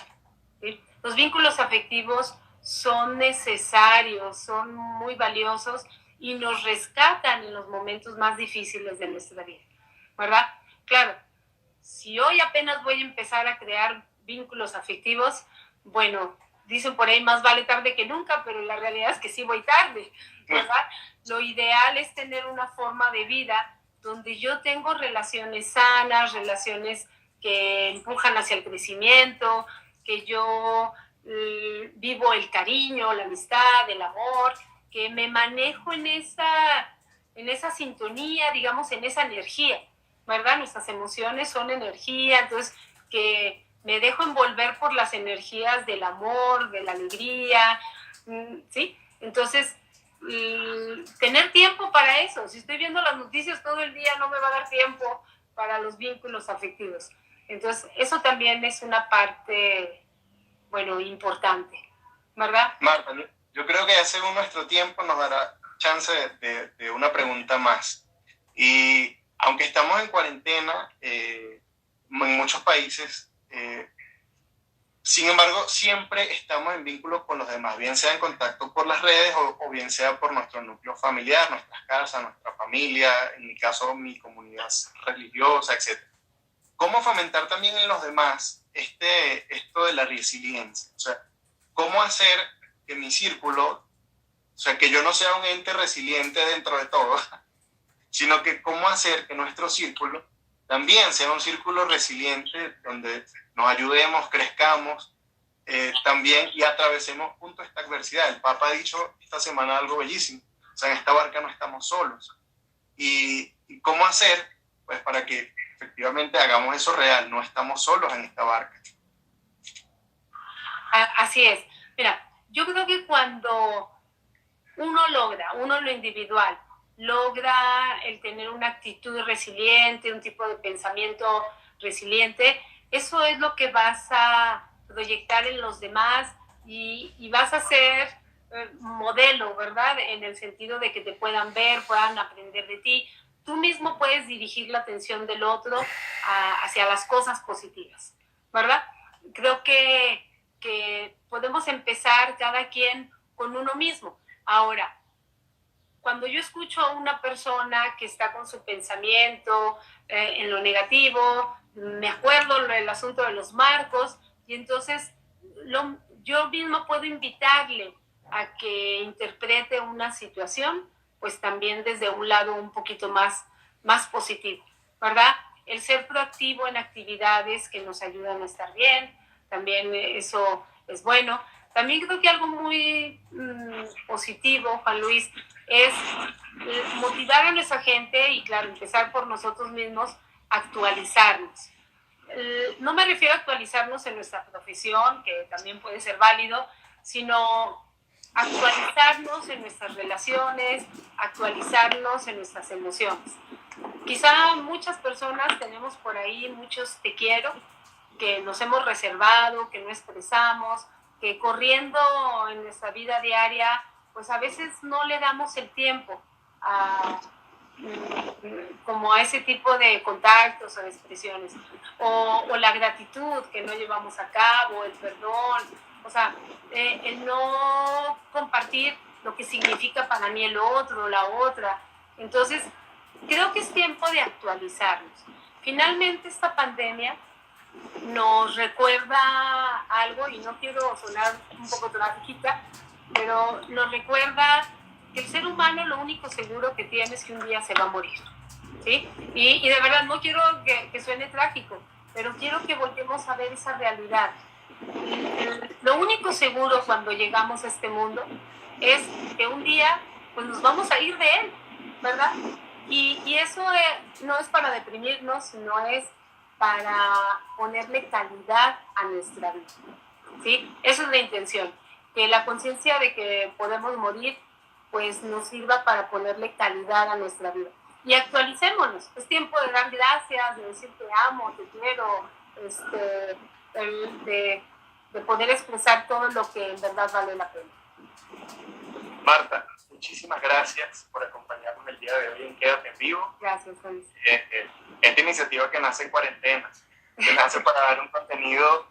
¿sí? Los vínculos afectivos son necesarios, son muy valiosos y nos rescatan en los momentos más difíciles de nuestra vida, ¿verdad? Claro, si hoy apenas voy a empezar a crear vínculos afectivos, bueno, dicen por ahí más vale tarde que nunca, pero la realidad es que sí voy tarde, ¿verdad? Lo ideal es tener una forma de vida donde yo tengo relaciones sanas, relaciones que empujan hacia el crecimiento, que yo vivo el cariño, la amistad, el amor, que me manejo en esa sintonía, digamos, en esa energía, ¿verdad? Nuestras emociones son energía, entonces que me dejo envolver por las energías del amor, de la alegría, ¿sí? Entonces, tener tiempo para eso. Si estoy viendo las noticias todo el día, no me va a dar tiempo para los vínculos afectivos. Entonces, eso también es una parte, bueno, importante, ¿verdad? Marta, yo creo que ya según nuestro tiempo nos dará chance de una pregunta más. Y aunque estamos en cuarentena, en muchos países, sin embargo, siempre estamos en vínculo con los demás, bien sea en contacto por las redes o bien sea por nuestro núcleo familiar, nuestras casas, nuestra familia, en mi caso, mi comunidad religiosa, etc. ¿Cómo fomentar también en los demás esto de la resiliencia? O sea, ¿cómo hacer que mi círculo, o sea, que yo no sea un ente resiliente dentro de todo, sino que cómo hacer que nuestro círculo también sea un círculo resiliente donde nos ayudemos, crezcamos también y atravesemos juntos esta adversidad? El Papa ha dicho esta semana algo bellísimo, o sea, en esta barca no estamos solos. ¿Y cómo hacer pues para que efectivamente hagamos eso real? No estamos solos en esta barca. Así es. Mira, yo creo que cuando uno lo individual, logra el tener una actitud resiliente, un tipo de pensamiento resiliente, eso es lo que vas a proyectar en los demás y vas a ser modelo, ¿verdad? En el sentido de que te puedan ver, puedan aprender de ti. Tú mismo puedes dirigir la atención del otro hacia las cosas positivas, ¿verdad? Creo que podemos empezar cada quien con uno mismo. Ahora, cuando yo escucho a una persona que está con su pensamiento en lo negativo, me acuerdo del asunto de los marcos, y entonces yo mismo puedo invitarle a que interprete una situación, pues también desde un lado un poquito más positivo, ¿verdad? El ser proactivo en actividades que nos ayudan a estar bien, también eso es bueno. También creo que algo muy positivo, Juan Luis, es motivar a nuestra gente y, claro, empezar por nosotros mismos, actualizarnos. No me refiero a actualizarnos en nuestra profesión, que también puede ser válido, sino actualizarnos en nuestras relaciones, actualizarnos en nuestras emociones. Quizá muchas personas tenemos por ahí muchos te quiero, que nos hemos reservado, que no expresamos, que corriendo en nuestra vida diaria, pues a veces no le damos el tiempo como a ese tipo de contactos o de expresiones, o la gratitud que no llevamos a cabo, el perdón, o sea, el no compartir lo que significa para mí el otro, la otra. Entonces, creo que es tiempo de actualizarnos. Finalmente, esta pandemia nos recuerda algo, y no quiero sonar un poco trágica, pero nos recuerda que el ser humano lo único seguro que tiene es que un día se va a morir, ¿sí? Y de verdad no quiero que suene trágico, pero quiero que volvemos a ver esa realidad. Lo único seguro cuando llegamos a este mundo es que un día pues nos vamos a ir de él, ¿verdad? Y eso no es para deprimirnos, sino es para ponerle calidad a nuestra vida, ¿sí? Esa es la intención, que la conciencia de que podemos morir pues nos sirva para ponerle calidad a nuestra vida. Y actualicémonos, es tiempo de dar gracias, de decir te amo, te quiero, de poder expresar todo lo que en verdad vale la pena. Marta, muchísimas gracias por acompañarnos el día de hoy en Quédate en Vivo. Gracias, Luis. Esta iniciativa que nace en cuarentena, que nace para dar un contenido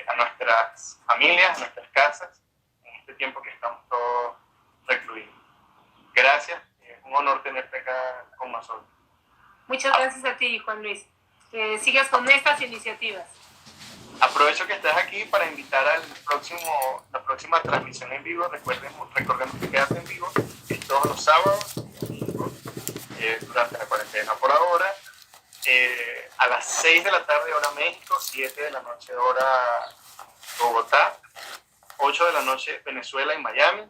a nuestras familias, a nuestras casas, en este tiempo que estamos todos recluidos. Gracias, es un honor tenerte acá con nosotros. Muchas gracias a ti, Juan Luis. Que sigas con estas iniciativas. Aprovecho que estás aquí para invitar a la próxima transmisión en vivo. Recordemos que Quédate en Vivo es todos los sábados durante la cuarentena. Por ahora, a las 6 de la tarde hora México, 7 de la noche hora Bogotá, 8 de la noche Venezuela y Miami,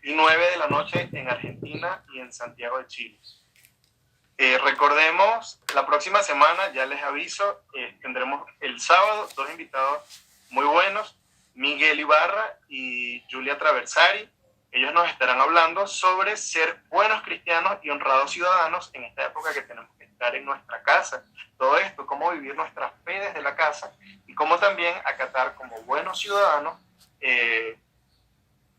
y 9 de la noche en Argentina y en Santiago de Chile. Recordemos, la próxima semana, ya les aviso, tendremos el sábado 2 invitados muy buenos, Miguel Ibarra y Julia Traversari. Ellos nos estarán hablando sobre ser buenos cristianos y honrados ciudadanos en esta época que tenemos que estar en nuestra casa. Todo esto, cómo vivir nuestra fe desde la casa y cómo también acatar como buenos ciudadanos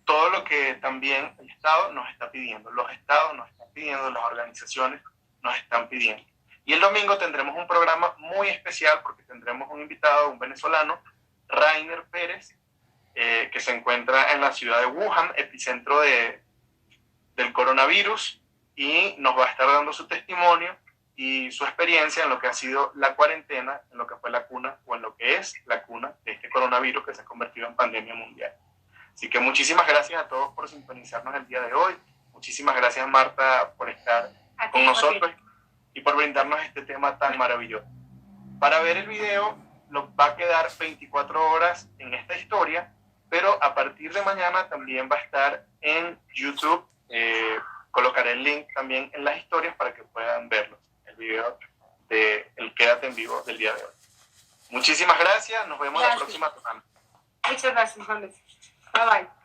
todo lo que también el Estado nos está pidiendo. Los estados nos están pidiendo, las organizaciones nos están pidiendo. Y el domingo tendremos un programa muy especial porque tendremos un invitado, un venezolano, Rainer Pérez, que se encuentra en la ciudad de Wuhan, epicentro del coronavirus, y nos va a estar dando su testimonio y su experiencia en lo que ha sido la cuarentena, en lo que fue la cuna o en lo que es la cuna de este coronavirus que se ha convertido en pandemia mundial. Así que muchísimas gracias a todos por sintonizarnos el día de hoy. Muchísimas gracias, Marta, por estar con nosotros y por brindarnos este tema tan maravilloso. Para ver el video, va a quedar 24 horas en esta historia, pero a partir de mañana también va a estar en YouTube. Colocaré el link también en las historias para que puedan verlo, el video de el Quédate en Vivo del día de hoy. Muchísimas gracias, nos vemos la próxima semana. Muchas gracias, Juan. Bye bye.